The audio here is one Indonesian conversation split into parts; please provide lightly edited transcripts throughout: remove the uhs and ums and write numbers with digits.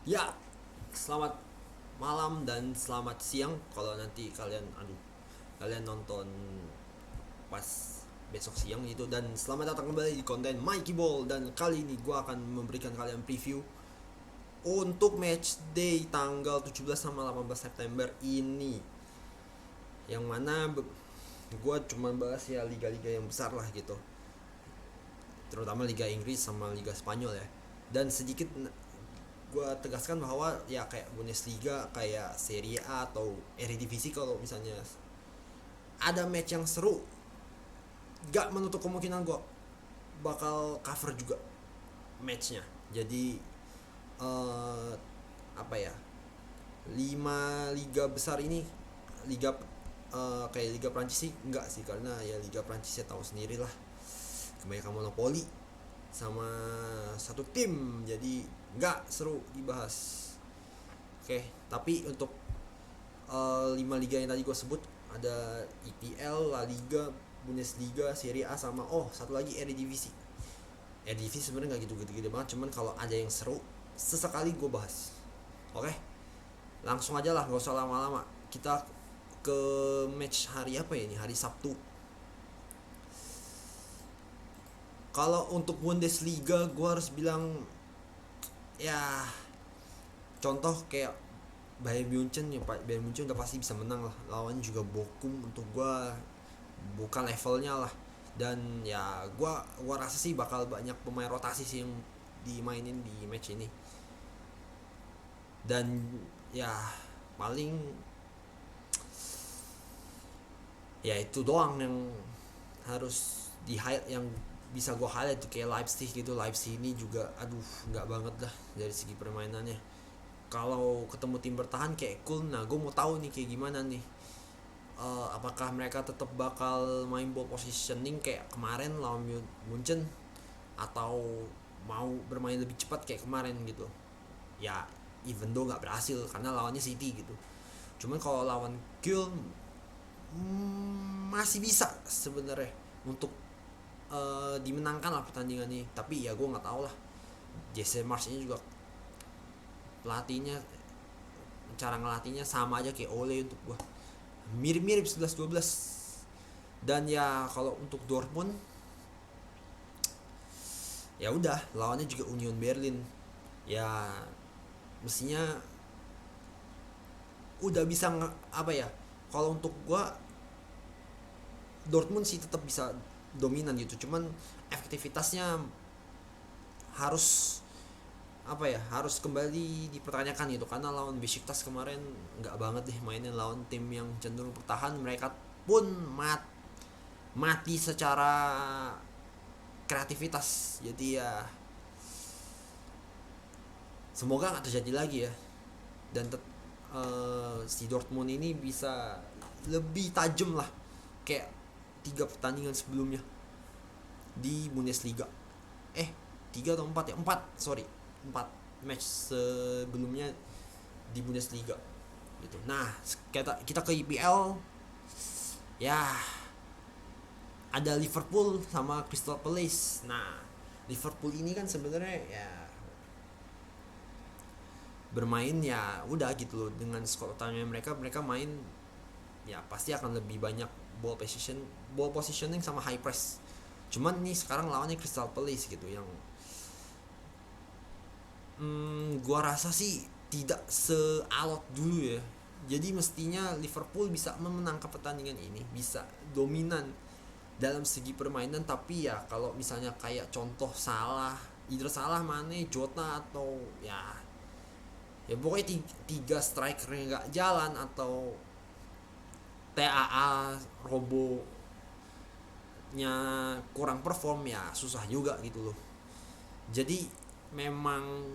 Ya, selamat malam dan selamat siang kalau nanti kalian nonton pas besok siang itu. Dan selamat datang kembali di konten Mikey Ball. Dan kali ini gue akan memberikan kalian preview untuk match day tanggal 17 sama 18 September ini, yang mana gue cuma bahas ya liga-liga yang besar lah gitu, terutama Liga Inggris sama Liga Spanyol ya. Dan sedikit gue tegaskan bahwa ya kayak Bundesliga, kayak Serie A atau Eredivisie, kalau misalnya ada match yang seru, gak menutup kemungkinan gue bakal cover juga matchnya. Jadi eh, apa ya, 5 liga besar ini, liga kayak Liga Prancis sih enggak sih, karena ya Liga Prancis ya tahu sendiri lah, kebanyakan monopoli sama satu tim, jadi nggak seru dibahas. Oke, tapi untuk 5 liga yang tadi gue sebut, ada EPL, La Liga, Bundesliga, Serie A, sama satu lagi Eredivisie. Eredivisie sebenarnya nggak gitu gede banget, cuman kalau ada yang seru sesekali gue bahas. Oke, langsung aja lah, gak usah lama-lama. Kita ke match hari apa ya ini, hari Sabtu. Kalau untuk Bundesliga gue harus bilang ya, contoh kayak Bayern Munchen ya, Pak. Bayern Munchen udah pasti bisa menang lah. Lawan juga Bochum, untuk gua bukan levelnya lah. Dan ya gua rasa sih bakal banyak pemain rotasi sih yang dimainin di match ini. Dan ya paling ya itu doang yang harus di highlight, yang bisa gue highlight tuh kayak Leipzig gitu. Leipzig ini juga aduh nggak banget lah dari segi permainannya. Kalau ketemu tim bertahan kayak Köln, nah gue mau tahu nih kayak gimana nih. Apakah mereka tetap bakal main ball positioning kayak kemarin lawan Munchen, atau mau bermain lebih cepat kayak kemarin gitu. Ya even though nggak berhasil karena lawannya City gitu. Cuman kalau lawan Köln, masih bisa sebenarnya untuk dimenangkan lah pertandingan ini. Tapi ya gue nggak tahu lah, Jesse Marsch ini juga pelatihnya, cara ngelatihnya sama aja kayak Ole untuk gue, mirip-mirip 11-12. Dan ya kalau untuk Dortmund, ya udah lawannya juga Union Berlin. Ya mestinya udah bisa apa ya, kalau untuk gua Dortmund sih tetap bisa dominan gitu, cuman efektivitasnya harus apa ya, harus kembali dipertanyakan gitu, karena lawan Besiktas kemarin nggak banget deh mainnya. Lawan tim yang cenderung bertahan, mereka pun mati secara kreativitas. Jadi ya semoga nggak terjadi lagi ya. Dan si Dortmund ini bisa lebih tajam lah kayak 3 pertandingan sebelumnya di Bundesliga. 3 atau 4 ya, 4 sorry, 4 match sebelumnya di Bundesliga gitu. Nah, kita ke IPL ya, ada Liverpool sama Crystal Palace. Nah, Liverpool ini kan sebenarnya ya bermain ya udah gitu loh, dengan skor utamanya mereka main ya pasti akan lebih banyak ball positioning sama high press. Cuman nih sekarang lawannya Crystal Palace gitu, yang gua rasa sih tidak sealot dulu ya. Jadi mestinya Liverpool bisa memenangkan pertandingan ini, bisa dominan dalam segi permainan. Tapi ya kalau misalnya kayak contoh either Salah, Mane, Jota, atau ya pokoknya tiga striker yang nggak jalan, atau TAA Robo nya kurang perform, ya susah juga gitu loh. Jadi memang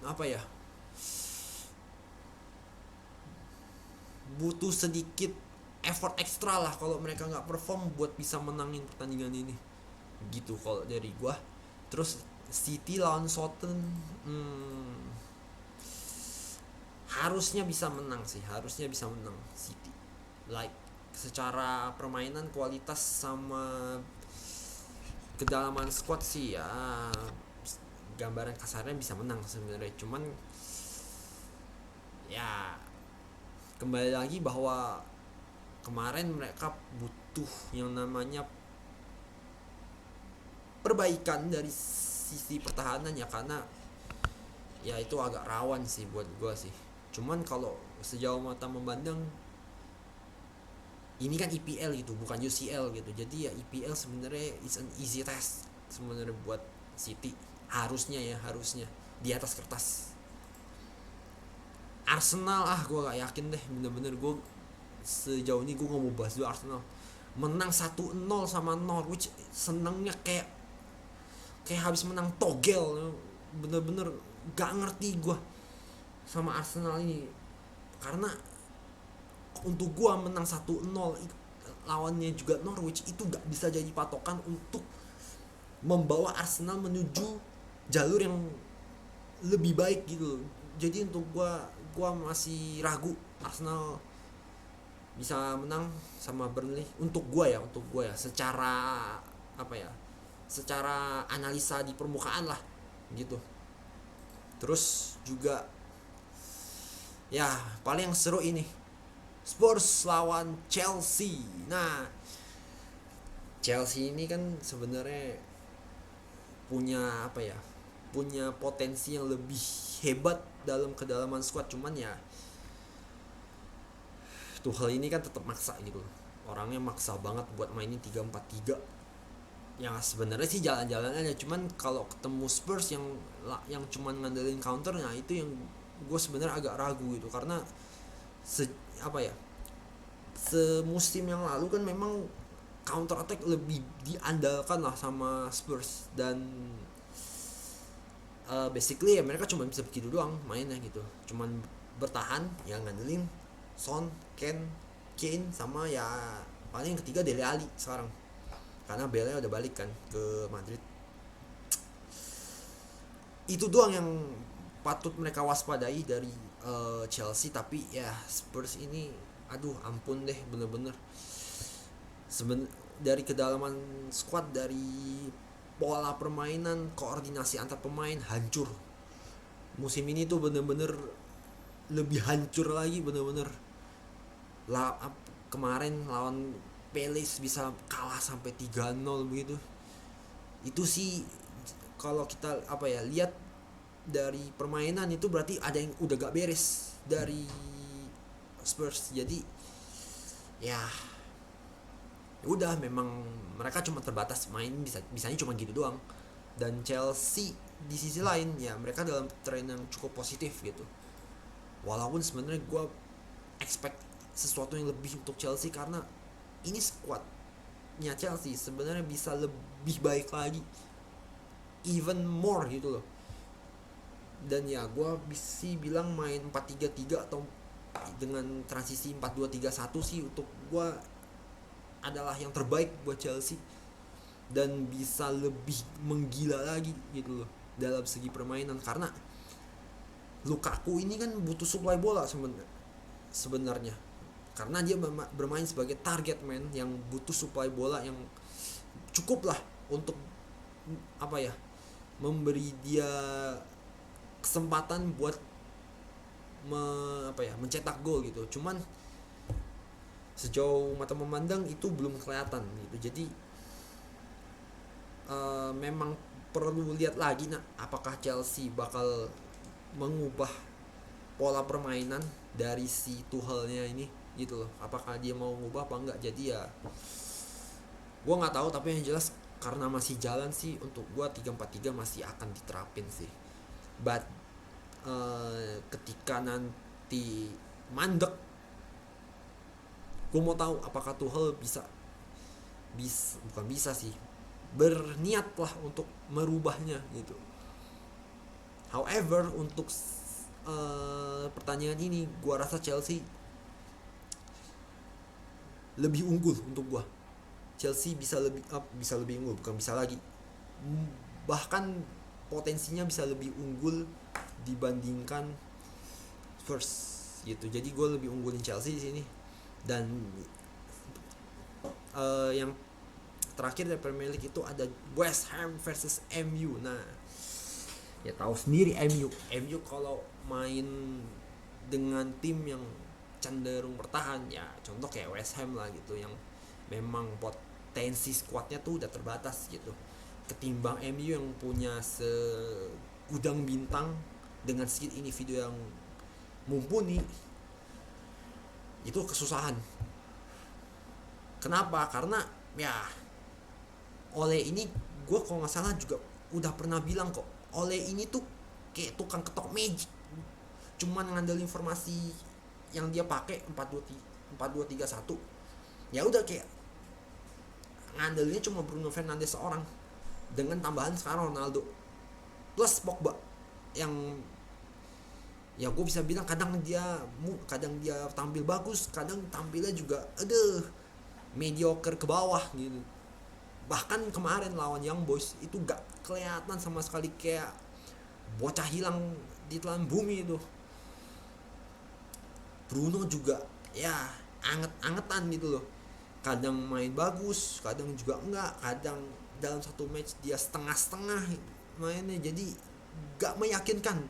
apa ya, butuh sedikit effort ekstra lah kalau mereka nggak perform buat bisa menangin pertandingan ini gitu kalau dari gua. Terus City lawan Southampton, harusnya bisa menang sih, harusnya bisa menang City. Like secara permainan, kualitas, sama kedalaman squad sih ya gambaran kasarnya bisa menang sebenarnya, cuman ya kembali lagi bahwa kemarin mereka butuh yang namanya perbaikan dari sisi pertahanan ya, karena ya itu agak rawan sih buat gue sih. Cuman kalau sejauh mata memandang, ini kan IPL gitu, bukan UCL gitu, jadi ya IPL sebenarnya is an easy test sebenarnya buat City, harusnya di atas kertas. Arsenal gue gak yakin deh, bener-bener gue sejauh ini gue gak mau bahas dulu Arsenal. Menang 1-0 sama Norwich, senengnya kayak habis menang togel. Bener-bener gak ngerti gue sama Arsenal ini, karena untuk gue menang 1-0 lawannya juga Norwich itu gak bisa jadi patokan untuk membawa Arsenal menuju jalur yang lebih baik gitu. Jadi untuk gue masih ragu Arsenal bisa menang sama Burnley. Untuk gue ya secara apa ya, secara analisa di permukaan lah gitu. Terus juga ya paling yang seru ini Spurs lawan Chelsea. Nah, Chelsea ini kan sebenarnya punya apa ya, punya potensi yang lebih hebat dalam kedalaman squad, cuman ya Tuchel ini kan tetap maksa gitu. Orangnya maksa banget buat mainin 3-4-3. Yang sebenarnya sih jalan-jalan aja, cuman kalau ketemu Spurs yang cuman ngandelin counter, nah itu yang gue sebenarnya agak ragu gitu, karena apa ya, semusim yang lalu kan memang counter attack lebih diandalkan lah sama Spurs, dan basically ya mereka cuma bisa begitu doang mainnya gitu, cuman bertahan yang ngandelin Son, Kane sama ya paling ketiga Dele Alli sekarang, karena Bale udah balik kan ke Madrid. Itu doang yang patut mereka waspadai dari Chelsea. Tapi ya Spurs ini aduh ampun deh, bener-bener dari kedalaman squad, dari pola permainan, koordinasi antar pemain hancur. Musim ini tuh bener-bener lebih hancur lagi, bener-bener kemarin lawan Palace bisa kalah sampai 3-0 begitu. Itu sih kalau kita apa ya lihat dari permainan itu berarti ada yang udah gak beres dari Spurs. Jadi ya udah, memang mereka cuma terbatas main, bisanya cuma gitu doang. Dan Chelsea di sisi lain ya mereka dalam tren yang cukup positif gitu. Walaupun sebenarnya gue expect sesuatu yang lebih untuk Chelsea, karena ini squadnya Chelsea sebenarnya bisa lebih baik lagi, even more gitu loh. Dan ya gue bisa bilang main 4-3-3 atau dengan transisi 4-2-3-1 sih untuk gue adalah yang terbaik buat Chelsea, dan bisa lebih menggila lagi gitu loh dalam segi permainan, karena Lukaku ini kan butuh supply bola sebenarnya, karena dia bermain sebagai target man yang butuh supply bola yang cukup lah untuk apa ya, memberi dia kesempatan buat mencetak gol gitu. Cuman sejauh mata memandang itu belum kelihatan gitu. Jadi memang perlu lihat lagi apakah Chelsea bakal mengubah pola permainan dari si Tuchelnya ini gitu loh. Apakah dia mau ngubah apa enggak. Jadi ya gue nggak tahu, tapi yang jelas karena masih jalan sih, untuk gue 3-4-3 masih akan diterapin sih. But ketika nanti mandek, gue mau tahu apakah Tuchel bukan bisa sih, berniat lah untuk merubahnya gitu. However, untuk pertandingan ini gue rasa Chelsea lebih unggul. Untuk gue Chelsea bisa lebih unggul, bukan bisa lagi, bahkan potensinya bisa lebih unggul dibandingkan Spurs gitu. Jadi gue lebih unggulin Chelsea di sini. Dan yang terakhir dari Premier League itu ada West Ham versus MU. Nah, Ya tahu sendiri MU kalau main dengan tim yang cenderung bertahan, ya contoh kayak West Ham lah gitu, yang memang potensi skuadnya tuh udah terbatas gitu, ketimbang MU yang punya segudang bintang dengan skill individu yang mumpuni. Itu kesusahan. Kenapa? Karena ya Ole ini, gue kalau nggak salah juga udah pernah bilang kok, Ole ini tuh kayak tukang ketok magic, cuman ngandelin informasi yang dia pakai 4-2-3-1. Ya udah, kayak ngandelinnya cuma Bruno Fernandes seorang dengan tambahan sekarang Ronaldo plus Pogba, yang ya gue bisa bilang kadang dia tampil bagus, kadang tampilnya juga mediocre ke bawah gitu. Bahkan kemarin lawan Young Boys itu gak kelihatan sama sekali, kayak bocah hilang di telan bumi itu. Bruno juga ya anget-angetan gitu loh, kadang main bagus, kadang juga enggak, kadang dalam satu match dia setengah-setengah mainnya, jadi gak meyakinkan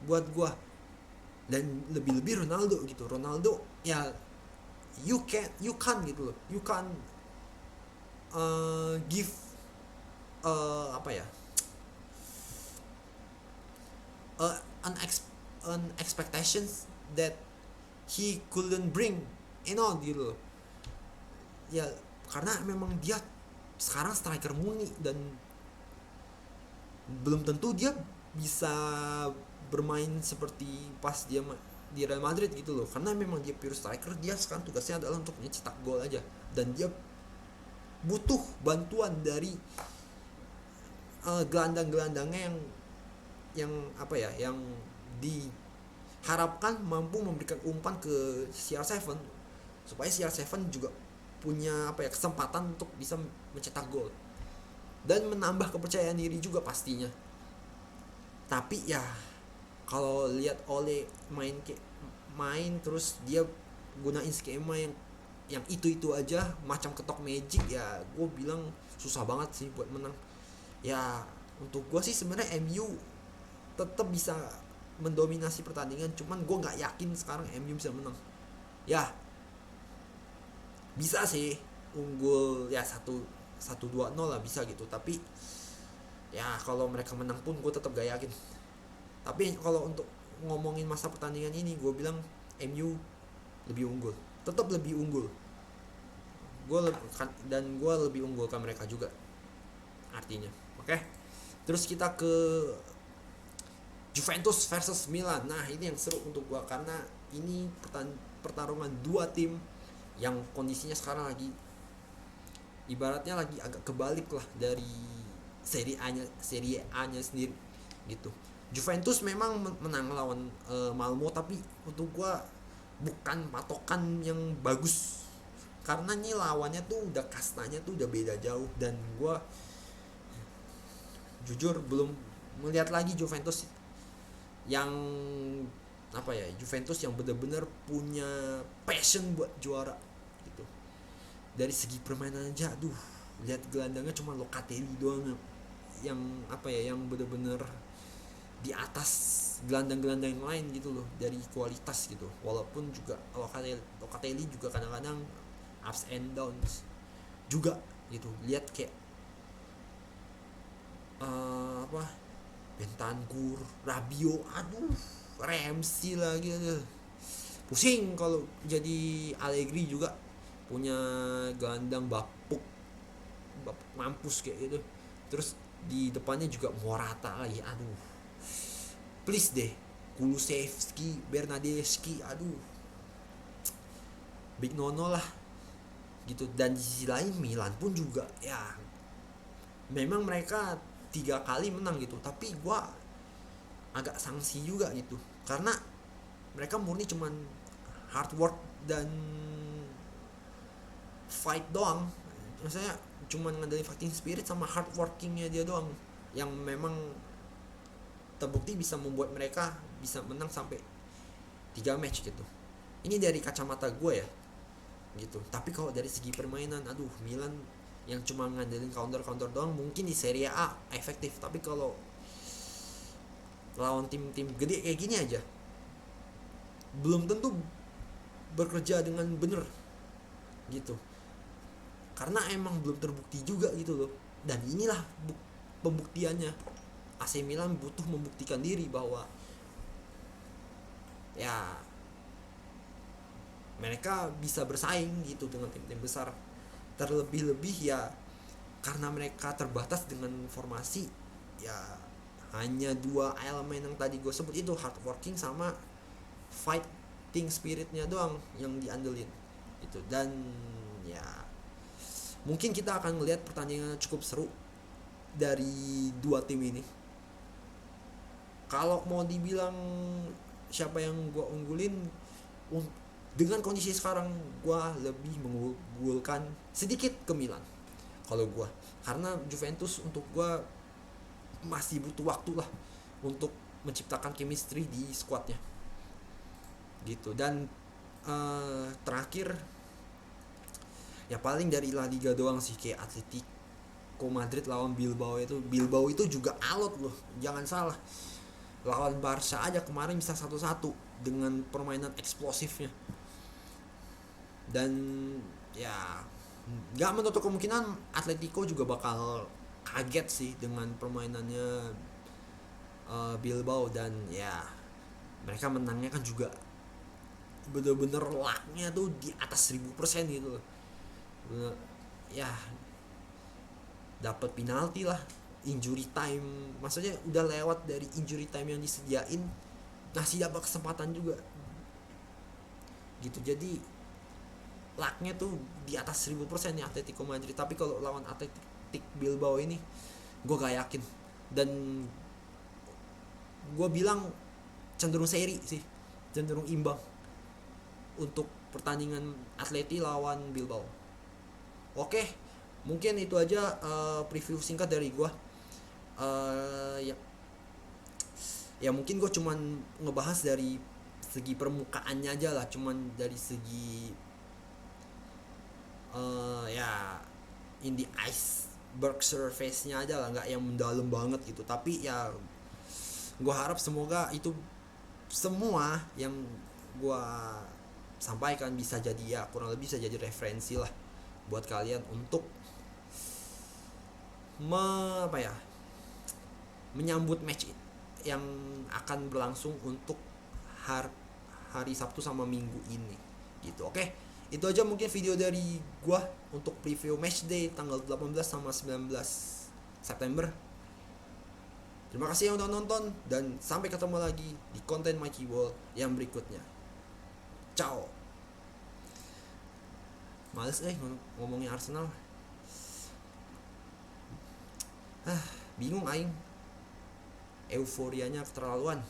buat gua. Dan lebih-lebih Ronaldo gitu, Ronaldo ya you can gitu loh, you can give apa ya, uh, an, ex- an expectations that he couldn't bring gitu loh. Ya karena memang dia sekarang striker murni, dan belum tentu dia bisa bermain seperti pas dia di Real Madrid gitu loh, karena memang dia pure striker. Dia sekarang tugasnya adalah untuk mencetak gol aja, dan dia butuh bantuan dari gelandang-gelandangnya yang apa ya, yang diharapkan mampu memberikan umpan ke CR7, supaya CR7 juga punya apa ya, kesempatan untuk bisa mencetak gol dan menambah kepercayaan diri juga pastinya. Tapi ya kalau lihat Ole main terus dia gunain skema yang itu aja macam ketok magic, ya gue bilang susah banget sih buat menang. Ya untuk gue sih sebenarnya MU tetap bisa mendominasi pertandingan, cuman gue nggak yakin sekarang MU bisa menang. Ya bisa sih unggul ya 1-2-0 lah bisa gitu, tapi ya kalau mereka menang pun gue tetap gak yakin. Tapi kalau untuk ngomongin masa pertandingan ini, gue bilang MU lebih unggul, tetap lebih unggul. Dan gue lebih unggulkan mereka juga artinya. Oke, terus kita ke Juventus versus Milan. Nah ini yang seru untuk gue, karena ini pertarungan dua tim yang kondisinya sekarang lagi ibaratnya lagi agak kebalik lah dari Serie A-nya sendiri gitu. Juventus memang menang lawan Malmo, tapi untuk gua bukan patokan yang bagus, karena nih lawannya tuh udah kastanya tuh udah beda jauh, dan gua jujur belum melihat lagi Juventus yang apa ya, Juventus yang benar-benar punya passion buat juara gitu. Dari segi permainan aja, lihat gelandangnya cuma Locatelli doang yang apa ya, yang benar-benar di atas gelandang-gelandang yang lain gitu loh dari kualitas gitu. Walaupun juga Locatelli juga kadang-kadang ups and downs juga gitu. Lihat kayak apa, Bentancur, Rabiot, Ramsey lagi, pusing kalau jadi Allegri juga punya gelandang bapuk mampus kayak gitu. Terus di depannya juga Morata lagi, please deh, Kulusevski, Bernadeschi, big nono lah gitu. Dan di sisi lain Milan pun juga ya memang mereka 3 kali menang gitu, tapi gue agak sanksi juga gitu, karena mereka murni cuman hard work dan fight doang. Maksudnya cuman ngandelin fighting spirit sama hard workingnya dia doang, yang memang terbukti bisa membuat mereka bisa menang sampai 3 match gitu. Ini dari kacamata gue ya gitu. Tapi kalau dari segi permainan, Milan yang cuma ngandelin counter doang mungkin di Serie A efektif, tapi kalau lawan tim-tim gede kayak gini aja belum tentu bekerja dengan bener gitu, karena emang belum terbukti juga gitu loh. Dan inilah pembuktiannya. AC Milan butuh membuktikan diri bahwa ya mereka bisa bersaing gitu dengan tim-tim besar. Terlebih-lebih ya karena mereka terbatas dengan formasi ya, hanya dua elemen yang tadi gue sebut itu, hard working sama fighting spiritnya doang yang diandelin itu. Dan ya mungkin kita akan melihat pertandingan cukup seru dari dua tim ini. Kalau mau dibilang siapa yang gue unggulin, dengan kondisi sekarang gue lebih mengunggulkan sedikit ke Milan kalau gue, karena Juventus untuk gue masih butuh waktu lah untuk menciptakan chemistry di squadnya gitu. Dan terakhir ya paling dari La Liga doang sih, kayak Atletico Madrid lawan Bilbao itu juga alot loh, jangan salah. Lawan Barca aja kemarin bisa 1-1 dengan permainan eksplosifnya. Dan ya nggak menutup kemungkinan Atletico juga bakal kaget sih dengan permainannya Bilbao. Dan ya mereka menangnya kan juga bener-bener lucknya tuh di atas 1000% gitu. Bener, ya dapat penalti lah, injury time, maksudnya udah lewat dari injury time yang disediain, masih dapat kesempatan juga gitu. Jadi lucknya tuh di atas 1000% nih Atletico Madrid. Tapi kalau lawan Athletic Bilbao ini gue gak yakin. Dan gue bilang cenderung seri sih, cenderung imbang untuk pertandingan Atleti lawan Bilbao. Oke, mungkin itu aja preview singkat dari gue. Ya, ya mungkin gue cuman ngebahas dari segi permukaannya aja lah, cuman dari segi ya in the iceberg surface-nya aja lah, nggak yang mendalam banget gitu. Tapi ya gue harap semoga itu semua yang gue sampaikan bisa jadi ya kurang lebih bisa jadi referensi lah buat kalian untuk apa ya, menyambut match yang akan berlangsung untuk hari Sabtu sama Minggu ini gitu. Oke, itu aja mungkin video dari gua untuk preview match day tanggal 18 sama 19 September. Terima kasih yang udah nonton dan sampai ketemu lagi di konten Mikey Ball yang berikutnya. Ciao. Males ngomongin Arsenal. Bingung aing. Euforianya keterlaluan.